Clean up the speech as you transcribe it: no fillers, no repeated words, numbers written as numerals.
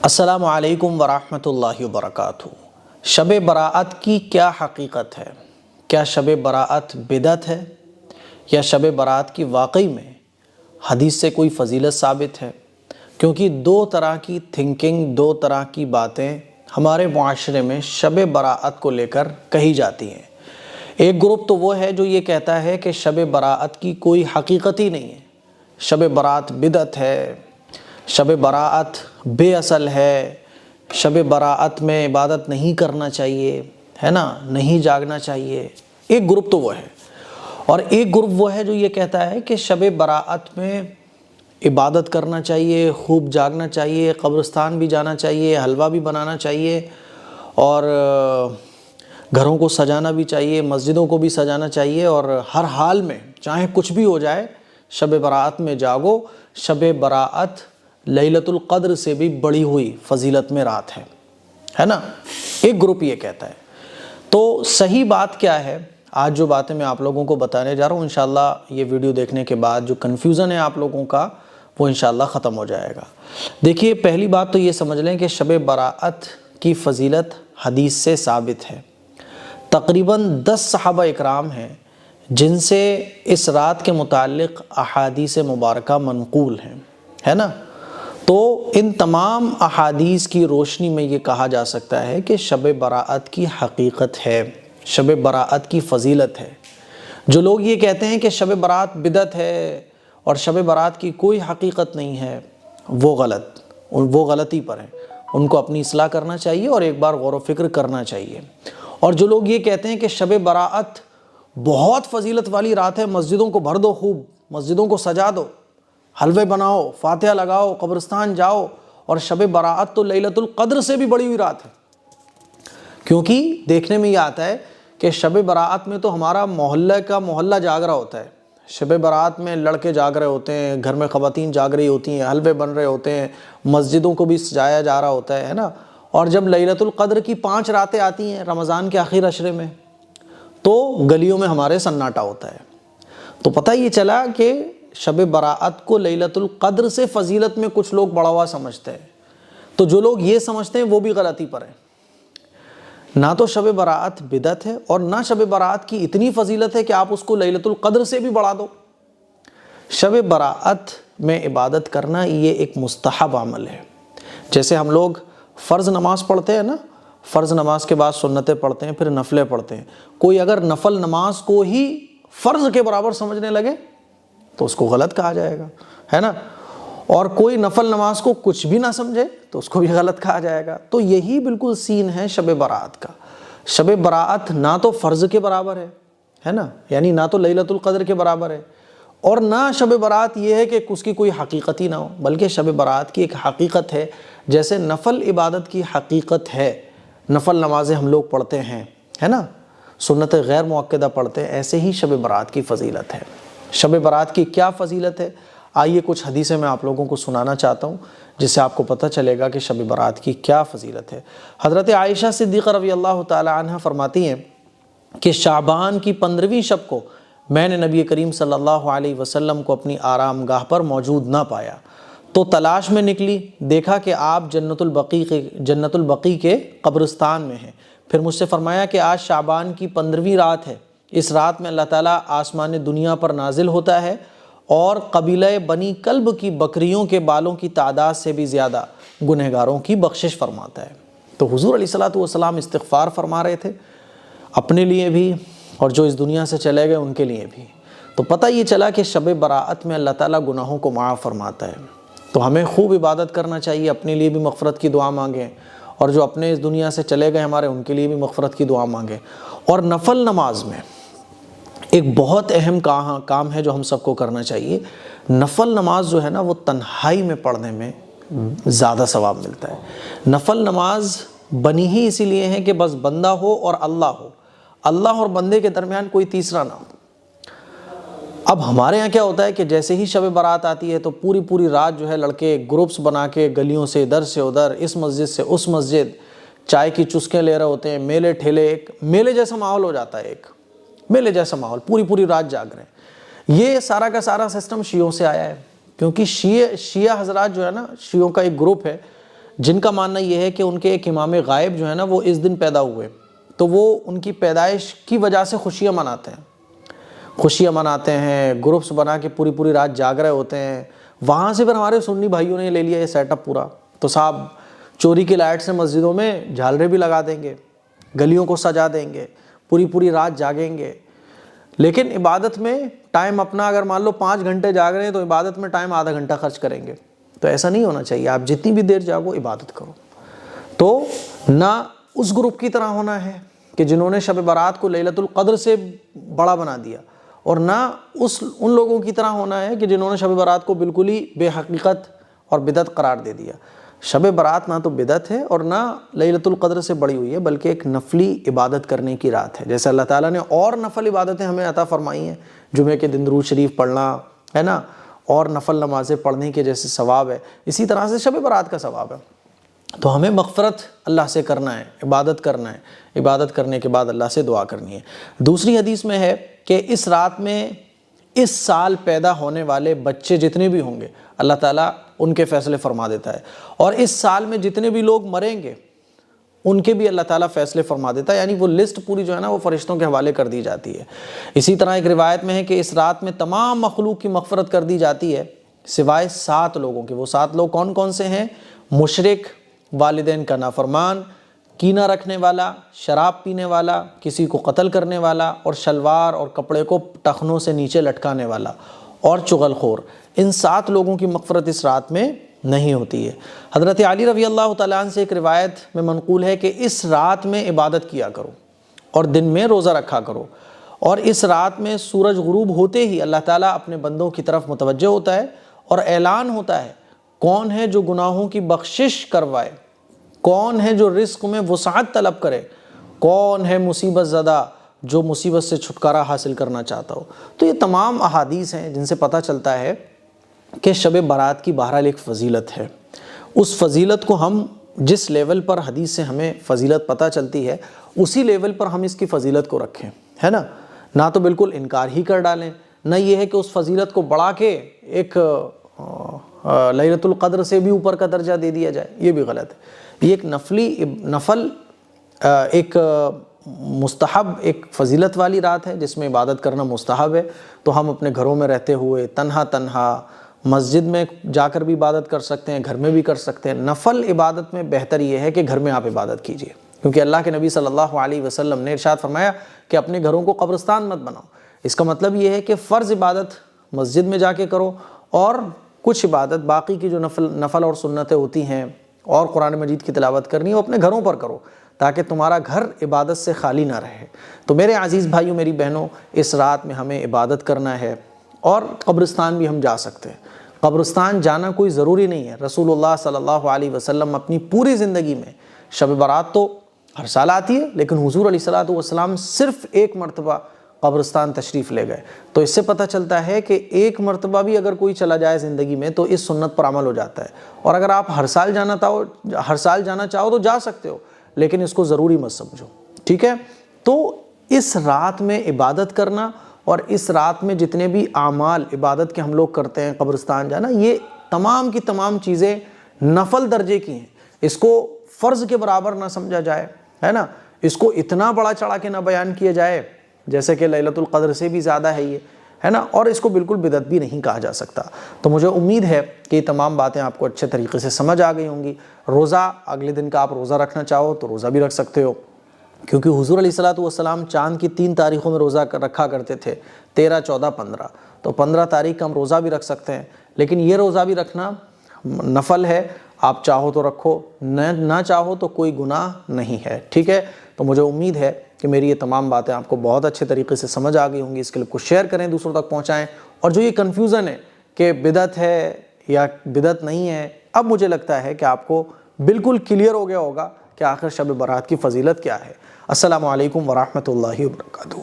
السلام علیکم ورحمۃ اللہ وبرکاتہ۔ شب براءت کی کیا حقیقت ہے؟ کیا شب براءت بدعت ہے یا شب براءت کی واقعی میں حدیث سے کوئی فضیلت ثابت ہے؟ کیونکہ دو طرح کی تھنکنگ، دو طرح کی باتیں ہمارے معاشرے میں شب براءت کو لے کر کہی جاتی ہیں۔ ایک گروپ تو وہ ہے جو یہ کہتا ہے کہ شب براءت کی کوئی حقیقت ہی نہیں ہے، شب براءت بدعت ہے، شب براءت بے اصل ہے، شب براءت میں عبادت نہیں کرنا چاہیے، ہے نا، نہیں جاگنا چاہیے۔ ایک گروپ تو وہ ہے، اور ایک گروپ وہ ہے جو یہ کہتا ہے کہ شب براءت میں عبادت کرنا چاہیے، خوب جاگنا چاہیے، قبرستان بھی جانا چاہیے، حلوہ بھی بنانا چاہیے، اور گھروں کو سجانا بھی چاہیے، مسجدوں کو بھی سجانا چاہیے، اور ہر حال میں چاہے کچھ بھی ہو جائے شب براءت میں جاگو۔ شب براءت لیلۃ القدر سے بھی بڑی ہوئی فضیلت میں رات ہے نا۔ ایک گروپ یہ کہتا ہے۔ تو صحیح بات کیا ہے؟ آج جو باتیں میں آپ لوگوں کو بتانے جا رہا ہوں، انشاءاللہ یہ ویڈیو دیکھنے کے بعد جو کنفیوژن ہے آپ لوگوں کا وہ انشاءاللہ ختم ہو جائے گا۔ دیکھیے، پہلی بات تو یہ سمجھ لیں کہ شب براءت کی فضیلت حدیث سے ثابت ہے۔ تقریباً 10 صحابہ اکرام ہیں جن سے اس رات کے متعلق احادیث مبارکہ منقول ہیں، ہے نا۔ تو ان تمام احادیث کی روشنی میں یہ کہا جا سکتا ہے کہ شب براءت کی حقیقت ہے، شب براءت کی فضیلت ہے۔ جو لوگ یہ کہتے ہیں کہ شب براءت بدعت ہے اور شب براءت کی کوئی حقیقت نہیں ہے، وہ غلطی پر ہیں۔ ان کو اپنی اصلاح کرنا چاہیے اور ایک بار غور و فکر کرنا چاہیے۔ اور جو لوگ یہ کہتے ہیں کہ شب براءت بہت فضیلت والی رات ہے، مسجدوں کو بھر دو، خوب مسجدوں کو سجا دو، حلوے بناؤ، فاتحہ لگاؤ، قبرستان جاؤ، اور شب براءت تو لیلۃ القدر سے بھی بڑی ہوئی رات ہے۔ کیونکہ دیکھنے میں یہ آتا ہے کہ شب براءت میں تو ہمارا محلہ کا محلہ جاگ رہا ہوتا ہے۔ شب براءت میں لڑکے جاگ رہے ہوتے ہیں، گھر میں خواتین جاگ رہی ہوتی ہیں، حلوے بن رہے ہوتے ہیں، مسجدوں کو بھی سجایا جا رہا ہوتا ہے نا۔ اور جب لیلۃ القدر کی 5 راتیں آتی ہیں رمضان کے آخر عشرے میں، تو گلیوں میں ہمارے سناٹا ہوتا ہے۔ تو پتہ یہ چلا کہ شب براءت کو لیلۃ القدر سے فضیلت میں کچھ لوگ بڑا ہوا سمجھتے ہیں۔ تو جو لوگ یہ سمجھتے ہیں وہ بھی غلطی پر ہیں۔ نہ تو شب براءت بدعت ہے اور نہ شب براءت کی اتنی فضیلت ہے کہ آپ اس کو لیلۃ القدر سے بھی بڑھا دو۔ شب براءت میں عبادت کرنا یہ ایک مستحب عمل ہے۔ جیسے ہم لوگ فرض نماز پڑھتے ہیں نا، فرض نماز کے بعد سنتیں پڑھتے ہیں، پھر نفلیں پڑھتے ہیں۔ کوئی اگر نفل نماز کو ہی فرض کے برابر سمجھنے لگے تو اس کو غلط کہا جائے گا، ہے نا۔ اور کوئی نفل نماز کو کچھ بھی نہ سمجھے تو اس کو بھی غلط کہا جائے گا۔ تو یہی بالکل سین ہے شب براءت کا۔ شب براءت نہ تو فرض کے برابر ہے نا، یعنی نہ تو لیلۃ القدر کے برابر ہے، اور نہ شب براءت یہ ہے کہ اس کی کوئی حقیقت ہی نہ ہو، بلکہ شب براءت کی ایک حقیقت ہے۔ جیسے نفل عبادت کی حقیقت ہے، نفل نمازیں ہم لوگ پڑھتے ہیں، ہے نا، سنت غیر مؤکدہ پڑھتے ہیں، ایسے ہی شب براءت کی فضیلت ہے۔ شب براءت کی کیا فضیلت ہے؟ آئیے کچھ حدیثیں میں آپ لوگوں کو سنانا چاہتا ہوں جس سے آپ کو پتہ چلے گا کہ شب براءت کی کیا فضیلت ہے۔ حضرت عائشہ صدیقہ رضی اللہ تعالی عنہ فرماتی ہیں کہ شعبان کی 15ویں شب کو میں نے نبی کریم صلی اللہ علیہ وسلم کو اپنی آرام گاہ پر موجود نہ پایا، تو تلاش میں نکلی، دیکھا کہ آپ جنت البقیع کے قبرستان میں ہیں۔ پھر مجھ سے فرمایا کہ آج شعبان کی 15ویں رات ہے، اس رات میں اللہ تعالیٰ آسمان دنیا پر نازل ہوتا ہے اور قبیلہ بنی کلب کی بکریوں کے بالوں کی تعداد سے بھی زیادہ گنہگاروں کی بخشش فرماتا ہے۔ تو حضور علیہ الصلوۃ والسلام استغفار فرما رہے تھے اپنے لیے بھی اور جو اس دنیا سے چلے گئے ان کے لیے بھی۔ تو پتہ یہ چلا کہ شب براءت میں اللہ تعالیٰ گناہوں کو معاف فرماتا ہے۔ تو ہمیں خوب عبادت کرنا چاہیے، اپنے لیے بھی مغفرت کی دعا مانگیں، اور جو اپنے اس دنیا سے چلے گئے ہمارے ان کے لیے بھی مغفرت کی دعا مانگیں۔ اور نفل نماز میں ایک بہت اہم کام ہے جو ہم سب کو کرنا چاہیے۔ نفل نماز جو ہے نا وہ تنہائی میں پڑھنے میں زیادہ ثواب ملتا ہے۔ نفل نماز بنی ہی اسی لیے ہے کہ بس بندہ ہو اور اللہ ہو، اللہ اور بندے کے درمیان کوئی تیسرا نہ ہو۔ اب ہمارے یہاں کیا ہوتا ہے کہ جیسے ہی شب براءت آتی ہے تو پوری رات جو ہے لڑکے گروپس بنا کے گلیوں سے ادھر سے ادھر، اس مسجد سے اس مسجد، چائے کی چسکیں لے رہے ہوتے ہیں، میلے ٹھیلے، ایک میلے جیسا ماحول ہو جاتا ہے، ایک میلے جیسا ماحول، پوری رات جاگ رہے ہیں۔ یہ سارا کا سارا سسٹم شیعوں سے آیا ہے، کیونکہ شیعہ حضرات جو ہے نا، شیعوں کا ایک گروپ ہے جن کا ماننا یہ ہے کہ ان کے ایک امام غائب جو ہے نا وہ اس دن پیدا ہوئے، تو وہ ان کی پیدائش کی وجہ سے خوشیاں مناتے ہیں، گروپس بنا کے پوری پوری رات جاگ رہے ہوتے ہیں۔ وہاں سے پھر ہمارے سنی بھائیوں نے لے لیا یہ سیٹ اپ پورا، تو صاحب چوری کی لائٹ سے مسجدوں میں جھالرے بھی لگا دیں گے، گلیوں کو سجا دیں گے، پوری پوری رات جاگیں گے، لیکن عبادت میں ٹائم اپنا اگر مان لو 5 گھنٹے جاگ رہے ہیں تو عبادت میں ٹائم آدھا گھنٹہ خرچ کریں گے۔ تو ایسا نہیں ہونا چاہیے، آپ جتنی بھی دیر جاگو عبادت کرو۔ تو نہ اس گروپ کی طرح ہونا ہے کہ جنہوں نے شب برات کو لیلۃ القدر سے بڑا بنا دیا، اور نہ ان لوگوں کی طرح ہونا ہے کہ جنہوں نے شب برات کو بالکل ہی بے حقیقت اور بدعت قرار دے دیا۔ شب برات نہ تو بدعت ہے اور نہ لیلۃ القدر سے بڑی ہوئی ہے، بلکہ ایک نفلی عبادت کرنے کی رات ہے۔ جیسے اللہ تعالیٰ نے اور نفل عبادتیں ہمیں عطا فرمائی ہیں، جمعے کے دن درود شریف پڑھنا ہے نا، اور نفل نمازیں پڑھنے کے جیسے ثواب ہے، اسی طرح سے شب برات کا ثواب ہے۔ تو ہمیں مغفرت اللہ سے کرنا ہے، عبادت کرنا ہے، عبادت کرنے کے بعد اللہ سے دعا کرنی ہے۔ دوسری حدیث میں ہے کہ اس رات میں اس سال پیدا ہونے والے بچے جتنے بھی ہوں گے اللہ تعالیٰ ان کے فیصلے فرما دیتا ہے، اور اس سال میں جتنے بھی لوگ مریں گے ان کے بھی اللہ تعالیٰ فیصلے فرما دیتا ہے، یعنی وہ لسٹ پوری جو ہے نا وہ فرشتوں کے حوالے کر دی جاتی ہے۔ اسی طرح ایک روایت میں ہے کہ اس رات میں تمام مخلوق کی مغفرت کر دی جاتی ہے سوائے 7 لوگوں کے۔ وہ 7 لوگ کون کون سے ہیں؟ مشرک، والدین کا نافرمان، کینہ رکھنے والا، شراب پینے والا، کسی کو قتل کرنے والا، اور شلوار اور کپڑے کو ٹخنوں سے نیچے لٹکانے والا، اور چغل خور۔ ان 7 لوگوں کی مغفرت اس رات میں نہیں ہوتی ہے۔ حضرت علی رضی اللہ تعالیٰ عنہ سے ایک روایت میں منقول ہے کہ اس رات میں عبادت کیا کرو اور دن میں روزہ رکھا کرو، اور اس رات میں سورج غروب ہوتے ہی اللہ تعالیٰ اپنے بندوں کی طرف متوجہ ہوتا ہے اور اعلان ہوتا ہے کون ہے جو گناہوں کی بخشش کروائے، کون ہے جو رزق میں وسعت طلب کرے، کون ہے مصیبت زدہ جو مصیبت سے چھٹکارا حاصل کرنا چاہتا ہو۔ تو یہ تمام احادیث ہیں جن سے پتہ چلتا ہے کہ شب برات کی بہرحال ایک فضیلت ہے۔ اس فضیلت کو ہم جس لیول پر حدیث سے ہمیں فضیلت پتہ چلتی ہے اسی لیول پر ہم اس کی فضیلت کو رکھیں، ہے نا، نہ تو بالکل انکار ہی کر ڈالیں، نہ یہ ہے کہ اس فضیلت کو بڑھا کے ایک لیلۃ القدر سے بھی اوپر کا درجہ دے دیا جائے، یہ بھی غلط ہے۔ یہ ایک نفل ایک مستحب ایک فضیلت والی رات ہے جس میں عبادت کرنا مستحب ہے، تو ہم اپنے گھروں میں رہتے ہوئے تنہا مسجد میں جا کر بھی عبادت کر سکتے ہیں، گھر میں بھی کر سکتے ہیں۔ نفل عبادت میں بہتر یہ ہے کہ گھر میں آپ عبادت کیجئے، کیونکہ اللہ کے نبی صلی اللہ علیہ وسلم نے ارشاد فرمایا کہ اپنے گھروں کو قبرستان مت بناؤ۔ اس کا مطلب یہ ہے کہ فرض عبادت مسجد میں جا کے کرو، اور کچھ عبادت باقی کی جو نفل اور سنتیں ہوتی ہیں اور قرآن مجید کی تلاوت کرنی ہے وہ اپنے گھروں پر کرو، تاکہ تمہارا گھر عبادت سے خالی نہ رہے۔ تو میرے عزیز بھائیوں، میری بہنوں، اس رات میں ہمیں عبادت کرنا ہے، اور قبرستان بھی ہم جا سکتے ہیں۔ قبرستان جانا کوئی ضروری نہیں ہے۔ رسول اللہ صلی اللہ علیہ وسلم اپنی پوری زندگی میں شب برات تو ہر سال آتی ہے، لیکن حضور علیہ الصلوۃ والسلام صرف ایک مرتبہ قبرستان تشریف لے گئے۔ تو اس سے پتہ چلتا ہے کہ ایک مرتبہ بھی اگر کوئی چلا جائے زندگی میں تو اس سنت پر عمل ہو جاتا ہے، اور اگر آپ ہر سال جانا چاہو تو جا سکتے ہو، لیکن اس کو ضروری مت سمجھو، ٹھیک ہے۔ تو اس رات میں عبادت کرنا اور اس رات میں جتنے بھی اعمال عبادت کے ہم لوگ کرتے ہیں، قبرستان جانا، یہ تمام کی تمام چیزیں نفل درجے کی ہیں۔ اس کو فرض کے برابر نہ سمجھا جائے، ہے نا، اس کو اتنا بڑا چڑھا کے نہ بیان کیا جائے جیسے کہ لیلۃ القدر سے بھی زیادہ ہے یہ، ہے نا، اور اس کو بالکل بدعت بھی نہیں کہا جا سکتا۔ تو مجھے امید ہے کہ یہ تمام باتیں آپ کو اچھے طریقے سے سمجھ آ گئی ہوں گی۔ روزہ اگلے دن کا آپ روزہ رکھنا چاہو تو روزہ بھی رکھ سکتے ہو، کیونکہ حضور علیہ الصلوۃ والسلام چاند کی 3 تاریخوں میں روزہ رکھا کرتے تھے، 13، 14، 15۔ تو 15 تاریخ کا ہم روزہ بھی رکھ سکتے ہیں، لیکن یہ روزہ بھی رکھنا نفل ہے، آپ چاہو تو رکھو، نہ چاہو تو کوئی گناہ نہیں ہے، ٹھیک ہے۔ تو مجھے امید ہے کہ میری یہ تمام باتیں آپ کو بہت اچھے طریقے سے سمجھ آ گئی ہوں گی۔ اس کلپ کو شیئر کریں، دوسروں تک پہنچائیں، اور جو یہ کنفیوژن ہے کہ بدعت ہے یا بدعت نہیں ہے، اب مجھے لگتا ہے کہ آپ کو بالکل کلیئر ہو گیا ہوگا کہ آخر شب برات کی فضیلت کیا ہے۔ السلام علیکم ورحمۃ اللہ وبرکاتہ۔